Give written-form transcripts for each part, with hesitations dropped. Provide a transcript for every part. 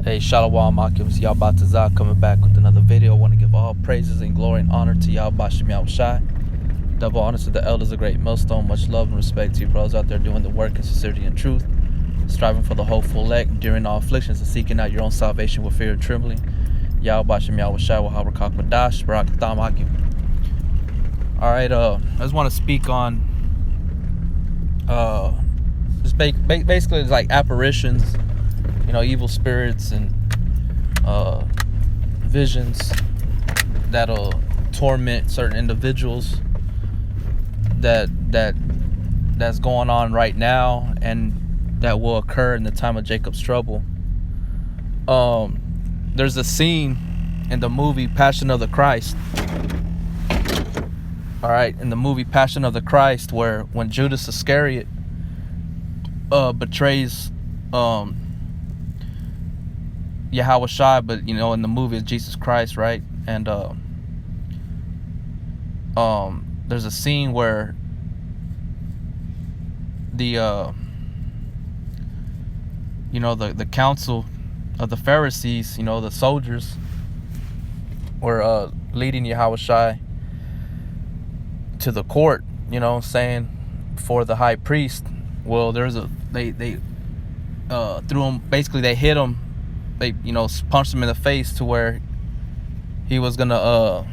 Hey, Shalom Akim, Yahweh Tazah coming back with another video. I want to give all praises and glory and honor to Yahweh Shem Yahweh Shai. Double honor to the elders of Great Millstone. Much love and respect to you brothers out there doing the work in sincerity and truth, striving for the hopeful elect, enduring all afflictions and seeking out your own salvation with fear and trembling. Yahweh Shem Yahweh Shai, Wahabra Kakmadash, Barak Tham Hakim. Alright, I just want to speak on just basically it's like apparitions, evil spirits and visions that'll torment certain individuals that's going on right now and that will occur in the time of Jacob's trouble. There's a scene in the movie Passion of the Christ. Alright, in the movie Passion of the Christ, where when Judas Iscariot betrays Yahweh Shai, but in the movie it's Jesus Christ, right? And there's a scene where the the council of the Pharisees, the soldiers were leading Yahweh Shai to the court, saying before the high priest. Well, they threw him, basically they hit him, they punched him in the face to where he was gonna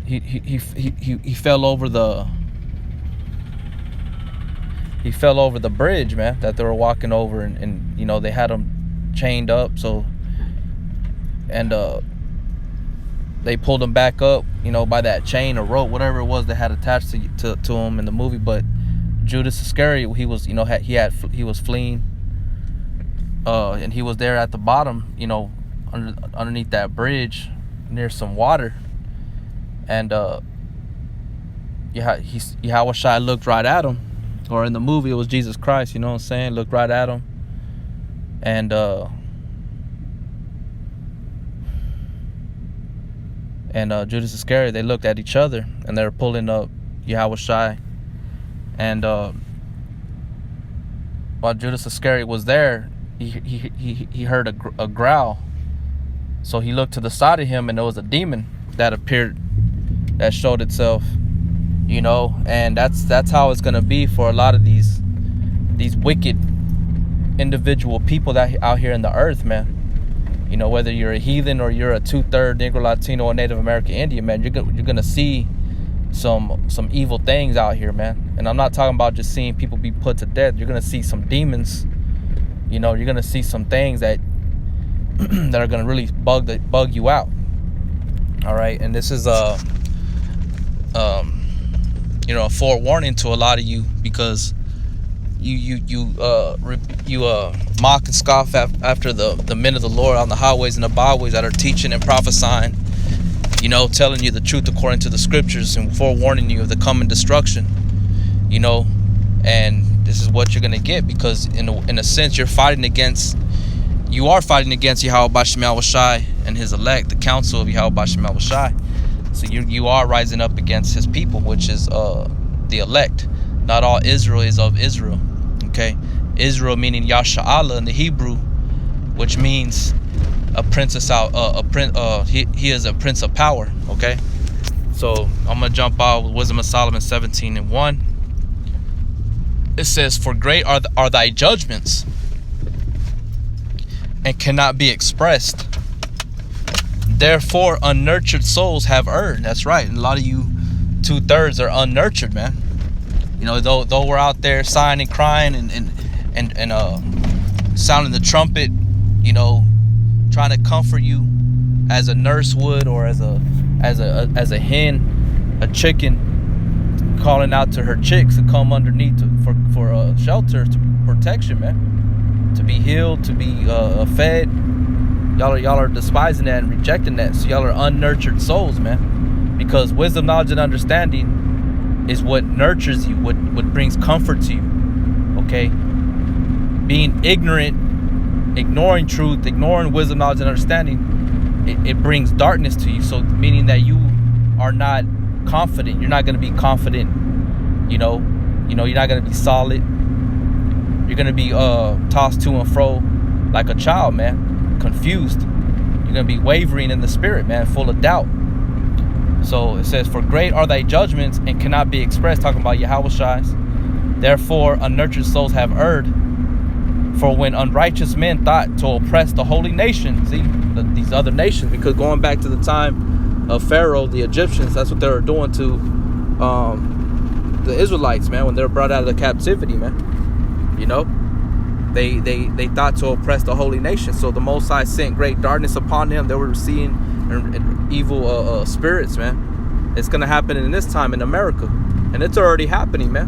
he fell over the bridge, man, that they were walking over, and they had him chained up, so, and they pulled him back up, by that chain or rope, whatever it was they had attached to him in the movie. But Judas Iscariot, he was he was fleeing, and he was there at the bottom, underneath that bridge near some water, and Yahweh Shai looked right at him, or in the movie it was Jesus Christ, looked right at him, and Judas Iscariot, they looked at each other, and they were pulling up Yahweh Shai. And while Judas Iscariot was there, he heard a growl. So he looked to the side of him, and there was a demon that appeared, that showed itself, and that's how it's gonna be for a lot of these wicked individual people that out here in the earth, man. Whether you're a heathen or you're a 2/3 Negro, Latino, or Native American Indian, man, you're gonna see some evil things out here, man. And I'm not talking about just seeing people be put to death. You're gonna see some demons. You're gonna see some things that that are gonna really bug you out. All right, and this is a forewarning to a lot of you, because you mock and scoff after the men of the Lord on the highways and the byways that are teaching and prophesying, telling you the truth according to the scriptures, and forewarning you of the coming destruction, and this is what you're gonna get, because in a sense you are fighting against Yahweh Shem Yahweh Shai and his elect, the council of Yahweh Shem Yahweh Shai. So you are rising up against his people, which is the elect. Not all Israel is of Israel. Okay, Israel meaning Yasha'Allah in the Hebrew, which means a princess out. He is a prince of power. Okay, so I'm gonna jump out with Wisdom of Solomon 17:1. It says, "For great are thy judgments, and cannot be expressed. Therefore, unnurtured souls have erred." That's right. And a lot of you 2/3 are unnurtured, man. Though we're out there sighing and crying and sounding the trumpet, trying to comfort you as a nurse would, or as a hen, a chicken, calling out to her chicks to come underneath for shelter, to protection, man, to be healed, to be fed. Y'all are despising that and rejecting that. So y'all are unnurtured souls, man, because wisdom, knowledge, and understanding is what nurtures you, what brings comfort to you. Okay, being ignorant, ignoring truth, ignoring wisdom, knowledge, and understanding, it brings darkness to you. So meaning that you are not confident. You're not going to be confident. You're not going to be solid. You're going to be tossed to and fro like a child, man, confused. You're gonna be wavering in the spirit, man, full of doubt. So it says, for great are thy judgments and cannot be expressed, talking about Yahushai's. Therefore unnurtured souls have erred. For when unrighteous men thought to oppress the holy nation, see, these other nations, because going back to the time of Pharaoh, the Egyptians, that's what they were doing to the Israelites, man, when they were brought out of the captivity, man. You know, they thought to oppress the holy nation. So the Most High sent great darkness upon them. They were seeing evil spirits, man. It's gonna happen in this time in America, and it's already happening, man.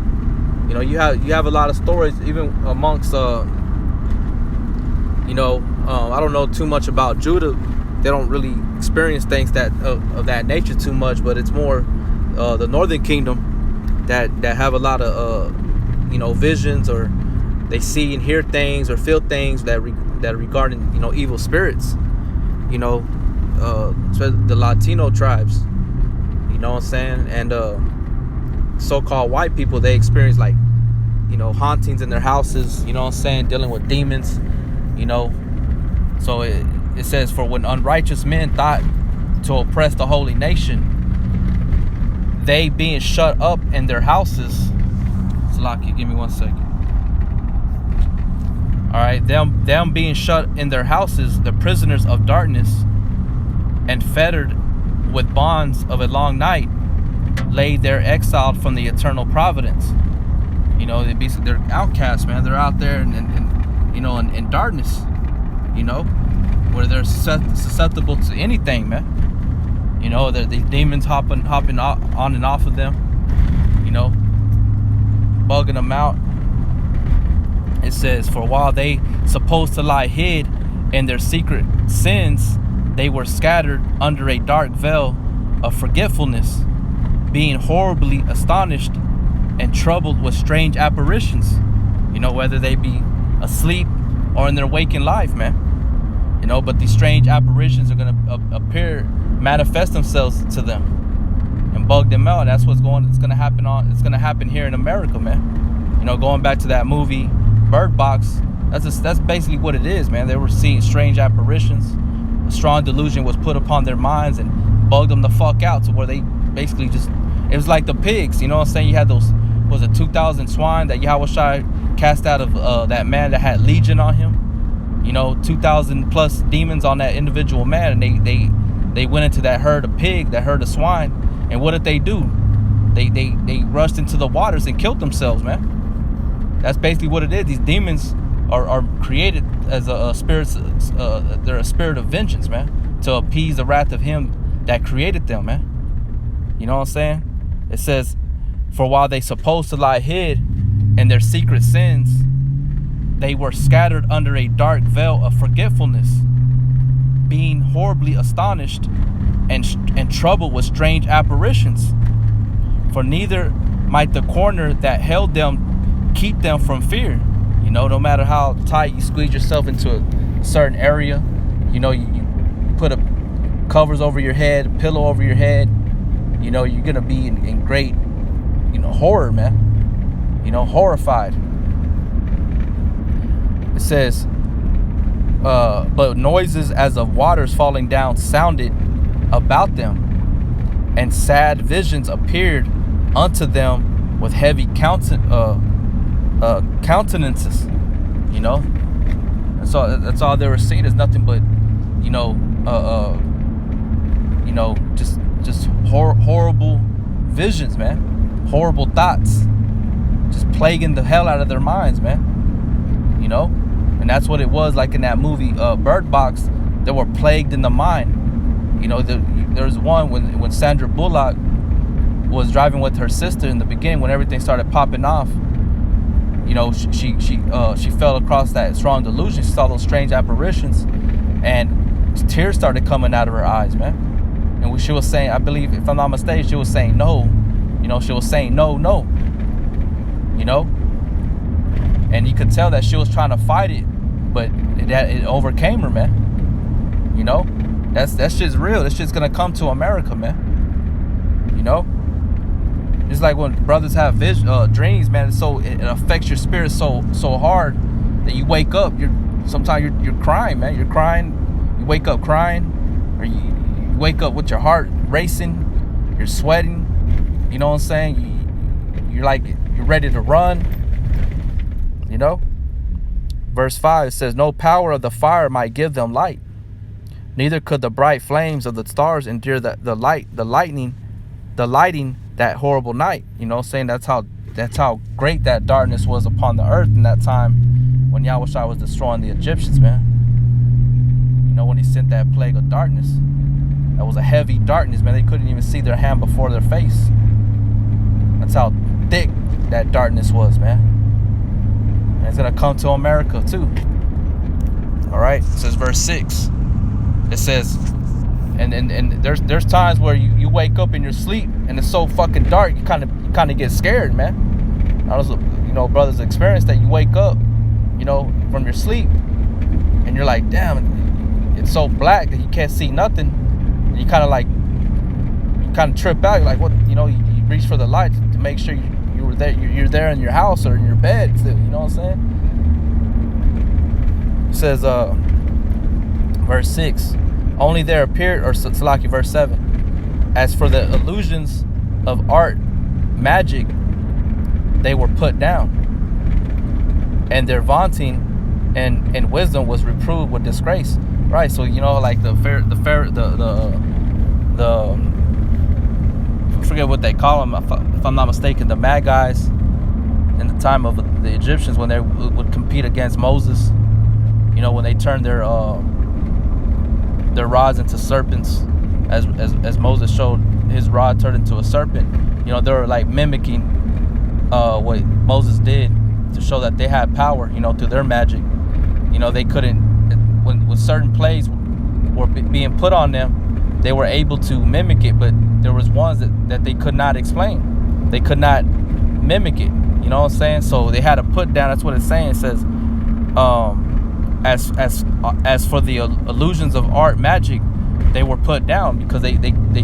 You know, you have a lot of stories, even amongst you know, I don't know too much about Judah. They don't really experience things that of that nature too much, but it's more the Northern Kingdom that have a lot of you know, visions, or they see and hear things or feel things that are regarding, you know, evil spirits. You know, the Latino tribes. You know what I'm saying? And so-called white people, they experience, like, you know, hauntings in their houses. You know what I'm saying? Dealing with demons. You know, so it says, for when unrighteous men thought to oppress the holy nation, they being shut up in their houses. Salaki, give me 1 second. All right, them being shut in their houses, the prisoners of darkness, and fettered with bonds of a long night, laid there exiled from the eternal providence. You know, they're outcasts, man. They're out there and you know, in darkness, you know, where they're susceptible to anything, man. You know, these demons hopping on and off of them, you know, bugging them out. It says, for while they supposed to lie hid in their secret sins, they were scattered under a dark veil of forgetfulness, being horribly astonished and troubled with strange apparitions. You know, whether they be asleep or in their waking life, man. You know, but these strange apparitions are going to manifest themselves to them and bug them out. That's what's it's going to happen here in America, man. You know, going back to that movie Bird Box, that's basically what it is, man. They were seeing strange apparitions. A strong delusion was put upon their minds and bugged them the fuck out, to where they basically just, it was like the pigs, you know what I'm saying? You had those, was it 2,000 swine that Yahushua cast out of that man that had legion on him? You know, 2,000 plus demons on that individual man, and they went into that herd of pig, that herd of swine, and what did they do? They rushed into the waters and killed themselves, man. That's basically what it is. These demons are created as a spirit. They're a spirit of vengeance, man, to appease the wrath of him that created them, man. You know what I'm saying? It says, for while they supposed to lie hid in their secret sins, they were scattered under a dark veil of forgetfulness, being horribly astonished and troubled with strange apparitions. For neither might the corner that held them keep them from fear. You know, no matter how tight you squeeze yourself into a certain area, you know, you put covers over your head, a pillow over your head, you know, you're gonna be in great, you know, horror, man. You know, horrified. It says, but noises as of waters falling down sounded about them, and sad visions appeared unto them with heavy countenances. You know, that's all they were seeing, is nothing but, you know, just horrible visions, man. Horrible thoughts, just plaguing the hell out of their minds, man. You know, and that's what it was like in that movie Bird Box. They were plagued in the mind. You know, there's one when Sandra Bullock was driving with her sister in the beginning, when everything started popping off. You know, she fell across that strong delusion. She saw those strange apparitions, and tears started coming out of her eyes, man. And she was saying, I believe, if I'm not mistaken, she was saying no. You know, she was saying no. You know, and you could tell that she was trying to fight it, but it overcame her, man. You know, that shit's real. That shit's gonna come to America, man. You know, it's like when brothers have dreams, man. It affects your spirit so hard that you wake up, sometimes you're crying, man. You're crying. You wake up crying, or you wake up with your heart racing. You're sweating. You know what I'm saying? You're like, you're ready to run. You know? Verse 5, it says, no power of the fire might give them light. Neither could the bright flames of the stars endure the lighting that horrible night. You know what I'm saying? That's how great that darkness was upon the earth in that time when Yahushua was destroying the Egyptians, man. You know, when he sent that plague of darkness. That was a heavy darkness, man. They couldn't even see their hand before their face. That's how thick that darkness was, man. And it's going to come to America, too. All right? It says verse 6. It says, and there's times where you wake up in your sleep and it's so fucking dark, you kind of get scared, man. I was, you know, brothers experience that. You wake up, you know, from your sleep and you're like, damn, it's so black that you can't see nothing. You kind of trip out. You're like, what? You know, you reach for the light to make sure you were there. You're there in your house or in your bed still. You know what I'm saying? It says, verse 6, only there appeared, or Salaki, verse 7, as for the illusions of art, magic, they were put down, and their vaunting and wisdom was reproved with disgrace. Right, so you know, like the I forget what they call them, if I'm not mistaken, the Magi's in the time of the Egyptians when they would compete against Moses. You know, when they turned their rods into serpents, as Moses showed his rod turned into a serpent. You know, they were like mimicking what Moses did to show that they had power. You know, through their magic. You know, they couldn't. When certain plays were being put on them, they were able to mimic it, but there was ones that they could not explain. They could not mimic it. You know what I'm saying? So they had to put down. That's what it's saying. It says, as for the illusions of art, magic, they were put down because they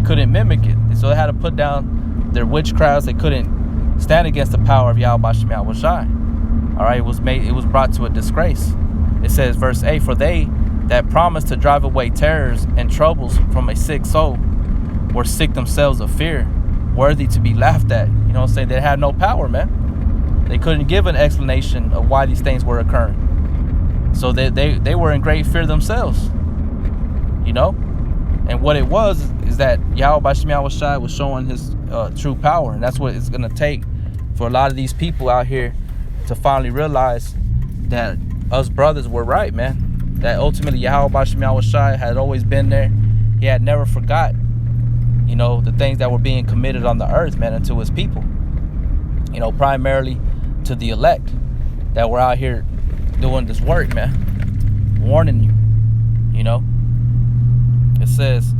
couldn't mimic it. So they had to put down their witchcrafts. They couldn't stand against the power of Yahweh Shem Yahweh Shai. All right, it was brought to a disgrace. It says, verse 8, for they that promised to drive away terrors and troubles from a sick soul were sick themselves of fear, worthy to be laughed at. You know what I'm saying? They had no power, man. They couldn't give an explanation of why these things were occurring. So they were in great fear themselves. You know? And what it was is that Yahweh Shem Yahweh Shai was showing his true power. And that's what it's going to take for a lot of these people out here to finally realize that us brothers were right, man. That ultimately Yahweh Shem Yahweh Shai had always been there. He had never forgot, you know, the things that were being committed on the earth, man, and to his people. You know, primarily to the elect that were out here doing this work, man. Warning you, you know. It says,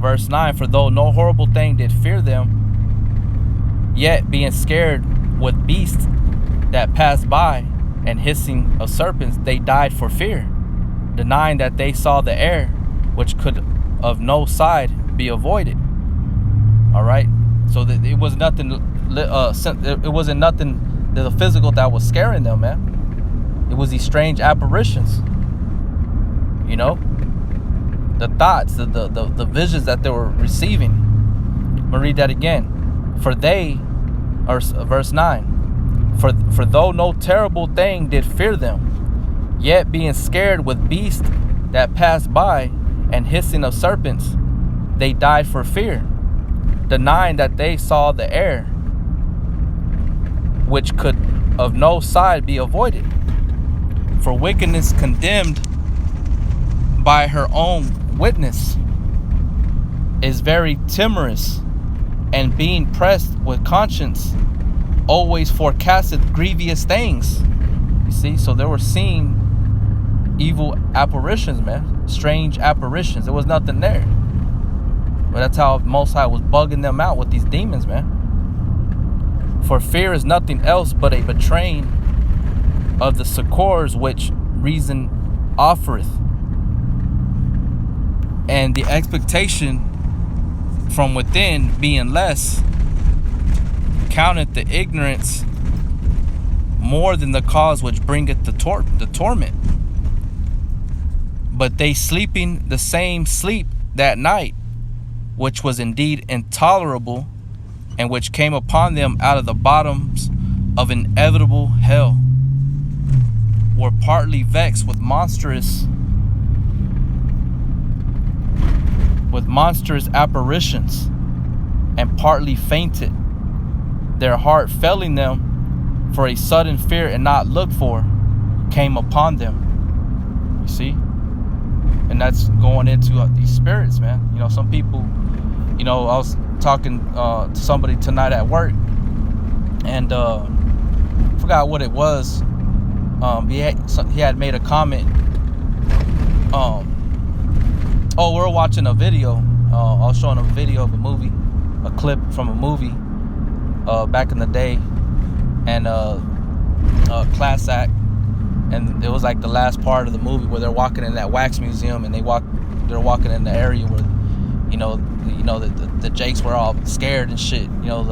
verse 9, for though no horrible thing did fear them, yet being scared with beasts that passed by, and hissing of serpents, they died for fear, denying that they saw the air, which could of no side be avoided. All right, so that it was nothing. It wasn't nothing the physical that was scaring them, man. It was these strange apparitions. You know, the thoughts, the visions that they were receiving. I'm gonna read that again. For they, or verse 9. For though no terrible thing did fear them, yet being scared with beasts that passed by and hissing of serpents, they died for fear, denying that they saw the air, which could of no side be avoided. For wickedness condemned by her own witness is very timorous, and being pressed with conscience always forecasted grievous things. You see, so they were seeing evil apparitions, man. Strange apparitions. There was nothing there. But that's how Most High was bugging them out with these demons, man. For fear is nothing else but a betraying of the succors which reason offereth, and the expectation from within being less, counteth the ignorance more than the cause which bringeth the torment. But they sleeping the same sleep that night, which was indeed intolerable, and which came upon them out of the bottoms of inevitable hell, were partly vexed with monstrous apparitions, and partly fainted, their heart failing them, for a sudden fear and not looked for came upon them. You see? And that's going into these spirits, man. You know, some people, you know, I was talking to somebody tonight at work, and forgot what it was. He had made a comment. We were watching a video. I was showing a video of a movie, a clip from a movie back in the day, and a class act, and it was like the last part of the movie where they're walking in that wax museum, and they're walking in the area where, the Jakes were all scared and shit. You know,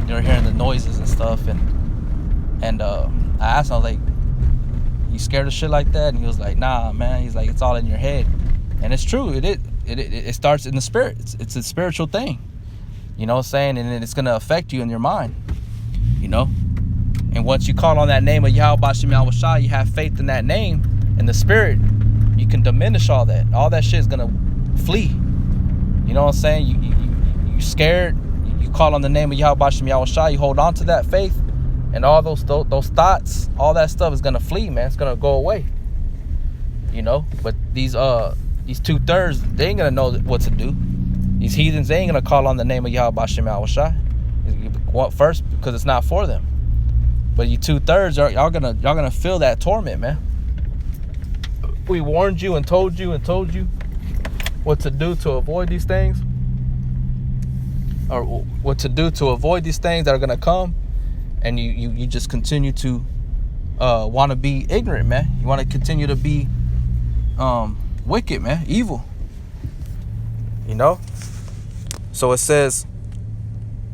they were hearing the noises and stuff, and I asked him, I was like, "You scared of shit like that?" And he was like, "Nah, man." He's like, "It's all in your head," and it's true. It starts in the spirit. It's a spiritual thing. You know what I'm saying? And it's gonna affect you in your mind. You know. And once you call on that name of Yahweh Bashim Yahweh Shai, you have faith in that name, in the spirit, you can diminish all that. All that shit is gonna flee. You know what I'm saying? You scared, you call on the name of Yahweh Bashim Yahweh Shai, you hold on to that faith, and all those thoughts, all that stuff is gonna flee, man. It's gonna go away. You know? But these 2/3, they ain't gonna know what to do. These heathens, they ain't gonna call on the name of Yahweh Bashim Yahweh Shai. First, because it's not for them. But you 2/3, y'all gonna feel that torment, man. We warned you and told you what to do to avoid these things, or what to do to avoid these things that are gonna come, and you just continue to want to be ignorant, man. You want to continue to be wicked, man, evil. You know. So it says,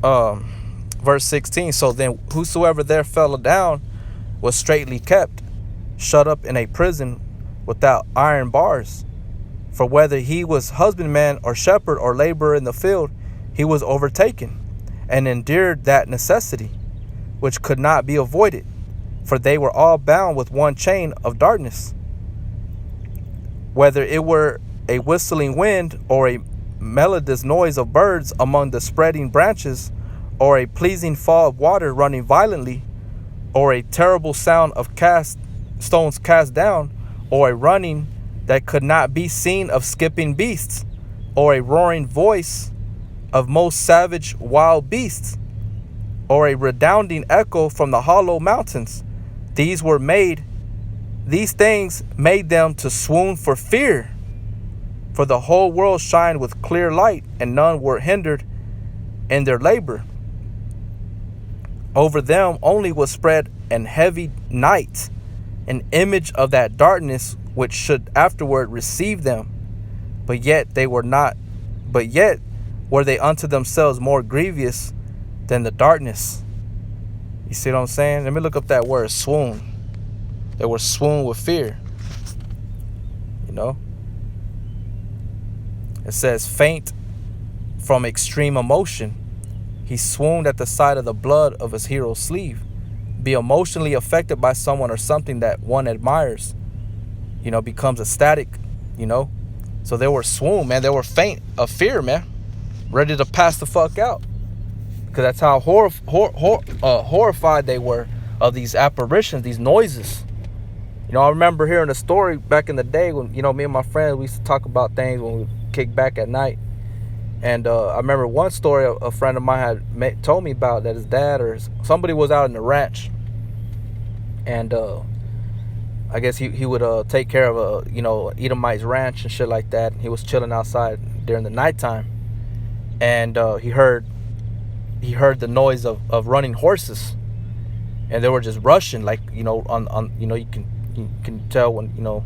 verse 16, so then whosoever there fell down was straitly kept, shut up in a prison without iron bars. For whether he was husbandman or shepherd or laborer in the field, he was overtaken, and endured that necessity, which could not be avoided, for they were all bound with one chain of darkness. Whether it were a whistling wind, or a melodious noise of birds among the spreading branches, or a pleasing fall of water running violently, or a terrible sound of stones cast down, or a running that could not be seen of skipping beasts, or a roaring voice of most savage wild beasts, or a resounding echo from the hollow mountains, these things made them to swoon for fear. For the whole world shined with clear light, and none were hindered in their labor. Over them only was spread an heavy night, an image of that darkness which should afterward receive them. But yet were they unto themselves more grievous than the darkness. You see what I'm saying? Let me look up that word, swoon. They were swoon with fear. You know? It says, faint from extreme emotion. He swooned at the sight of the blood of his hero's sleeve. Be emotionally affected by someone or something that one admires, you know, becomes ecstatic, you know. So they were swoon, man. They were faint of fear, man. Ready to pass the fuck out. Because that's how horrified they were of these apparitions, these noises. You know, I remember hearing a story back in the day when, you know, me and my friends, we used to talk about things when we kick back at night. And I remember one story a friend of mine had told me about, that his dad or somebody was out in the ranch, and I guess he would take care of Edomite's ranch and shit like that. He was chilling outside during the nighttime, and he heard the noise of running horses, and they were just rushing, like, you know, on you know, you can tell when, you know,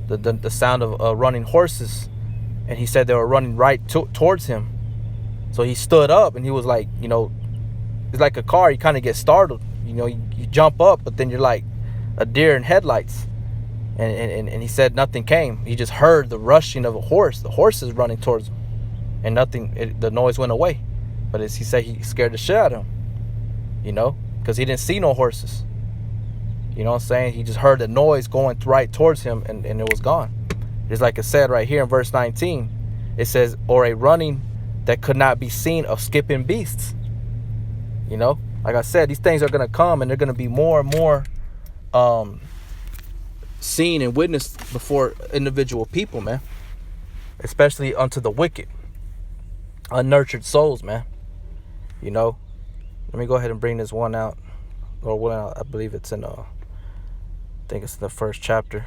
the sound of running horses. And he said they were running right towards him. So he stood up, and he was like, you know, it's like a car. You kind of get startled. You know, you jump up, but then you're like a deer in headlights. And he said nothing came. He just heard the rushing of a horse. The horse is running towards him, and nothing. The noise went away. But as he said, he scared the shit out of him, you know, because he didn't see no horses. You know what I'm saying? He just heard the noise going right towards him, and it was gone. Just like it said right here in verse 19. It says, or a running that could not be seen of skipping beasts. You know, like I said, these things are going to come, and they're going to be more and more seen and witnessed before individual people, man. Especially unto the wicked, unnurtured souls, man. You know, let me go ahead and bring this one out. Or one out. I believe it's in I think it's in the first chapter.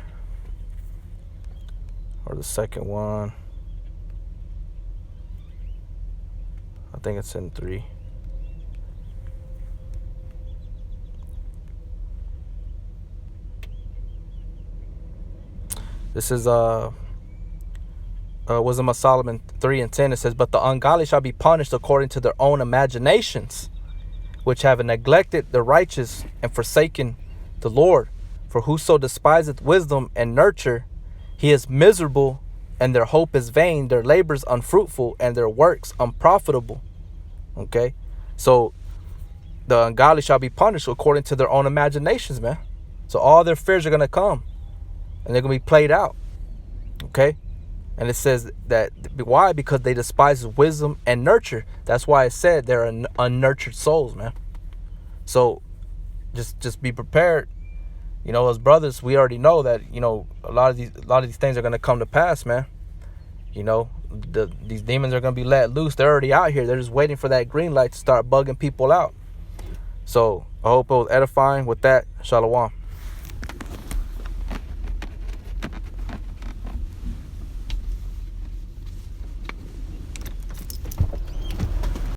Or the second one. I think it's in 3. This is Wisdom of Solomon 3:10. It says, but the ungodly shall be punished according to their own imaginations, which have neglected the righteous and forsaken the Lord. For whoso despiseth wisdom and nurture, he is miserable, and their hope is vain, their labors unfruitful, and their works unprofitable. Okay? So the ungodly shall be punished according to their own imaginations, man. So all their fears are going to come, and they're going to be played out. Okay? And it says that, why? Because they despise wisdom and nurture. That's why it said they're unnurtured souls, man. So just be prepared. You know, as brothers, we already know that, you know, a lot of these things are going to come to pass, man. You know, these demons are going to be let loose. They're already out here. They're just waiting for that green light to start bugging people out. So I hope it was edifying. With that, shalom.